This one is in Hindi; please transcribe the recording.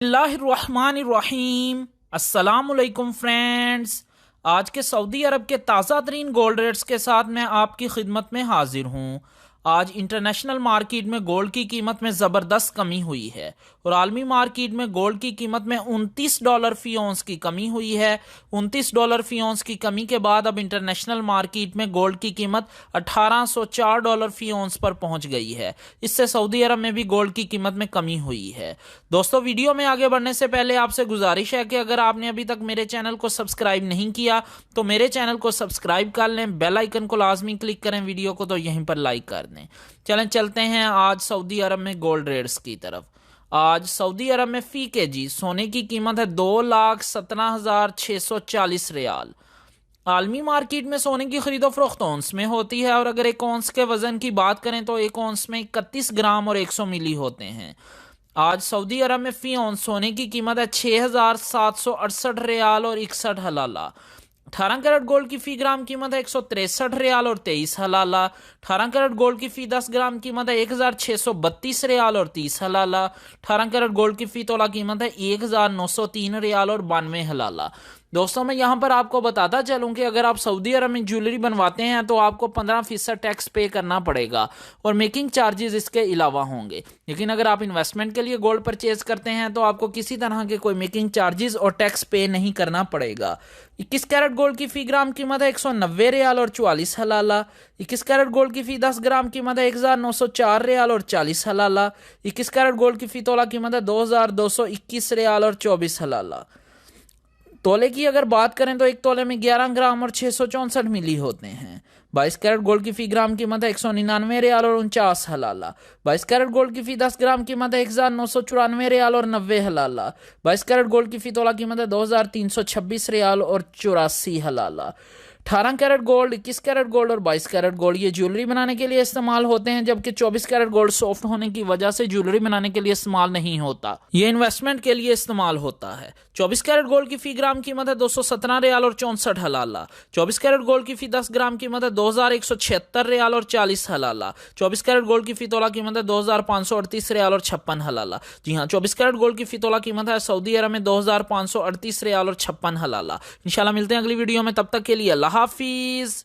बिस्मिल्लाहिर्रहमानिर्रहीम। अस्सलामुअलैकुम फ्रेंड्स। आज के सऊदी अरब के ताज़ा तरीन गोल्ड रेट्स के साथ मैं आपकी खिदमत में हाजिर हूँ। आज इंटरनेशनल मार्केट में गोल्ड की कीमत में ज़बरदस्त कमी हुई है और आलमी मार्केट में गोल्ड की कीमत में $29 फी औंस की कमी हुई है। $29 फी औंस की कमी के बाद अब इंटरनेशनल मार्केट में गोल्ड की कीमत $1804 फी औंस पर पहुंच गई है। इससे सऊदी अरब में भी गोल्ड की कीमत में कमी हुई है। दोस्तों, वीडियो में आगे बढ़ने से पहले आपसे गुजारिश है कि अगर आपने अभी तक मेरे चैनल को सब्सक्राइब नहीं किया तो मेरे चैनल को सब्सक्राइब कर लें, बेल आइकन को लाजमी क्लिक करें, वीडियो को तो यहीं पर लाइक कर दें। चलें चलते हैं आज सऊदी अरब में गोल्ड रेट्स की तरफ। आज सऊदी अरब में फी केजी सोने की कीमत है 2,17,640 रियाल। आलमी मार्केट में सोने की खरीदो फरोख्त औंस में होती है और अगर एक औंस के वजन की बात करें तो एक औंस में 31 ग्राम और 100 मिली होते हैं। आज सऊदी अरब में फी औंस सोने की कीमत है 6,768 रियाल और 61 हलाला। 18 कैरेट गोल्ड की फी ग्राम कीमत है 163 रियाल और 23 हलाला। 18 कैरेट गोल्ड की फी 10 ग्राम कीमत है 1,632 रियाल और 30 हलाला। 18 कैरेट गोल्ड की फी तोला कीमत है 1,903 रियाल और 92 हलाला। दोस्तों, मैं यहाँ पर आपको बताता चलूँ कि अगर आप सऊदी अरब में ज्वेलरी बनवाते हैं तो आपको 15% टैक्स पे करना पड़ेगा और मेकिंग चार्जेस इसके अलावा होंगे। लेकिन अगर आप इन्वेस्टमेंट के लिए गोल्ड परचेज करते हैं तो आपको किसी तरह के कोई मेकिंग चार्जेस और टैक्स पे नहीं करना पड़ेगा। 21 कैरेट गोल्ड की फी ग्राम कीमत है 190 रियाल और 44 हलाला। 21 कैरेट गोल्ड की फी 10 ग्राम कीमत है 1,904 रियाल और 40 हलाला। 21 कैरेट गोल्ड की फी तोला कीमत है 2,221 रियाल और 24 हलाला। तोले की अगर बात करें तो एक तोले में 11 ग्राम और 664 मिली होते हैं। 22 कैरेट गोल्ड की फी ग्राम कीमत है 199 रियाल और 49 हलाला। 22 कैरेट गोल्ड की फी 10 ग्राम कीमत है 1,994 रियाल और 90 हलाला। 22 कैरेट गोल्ड की फी तोला कीमत है 2,326 रियाल और 84 हलाला। 18 कैरेट गोल्ड, 21 कैरेट गोल्ड और 22 कैरेट गोल्ड ये ज्वेलरी बनाने के लिए इस्तेमाल होते हैं, जबकि 24 कैरेट गोल्ड सॉफ्ट होने की वजह से ज्वेलरी बनाने के लिए इस्तेमाल नहीं होता, ये इन्वेस्टमेंट के लिए इस्तेमाल होता है। 24 कैरेट गोल्ड की फी ग्राम कीमत है 217 रियाल और 64 हलाला। 24 कैरेट गोल्ड की फी 10 ग्राम कीमत है 2,176 रियाल और 40 हलाला। 24 कैरेट गोल्ड की फी तोला कीमत है 2,538 रियाल और 56 हलाला। जी हाँ, 24 कैरेट गोल्ड की फी तोला कीमत है सऊदी अरब में 2,538 रियाल और 56 हलाला। इंशाल्लाह मिलते हैं अगली वीडियो में, तब तक के लिए अल्लाह हाफिज।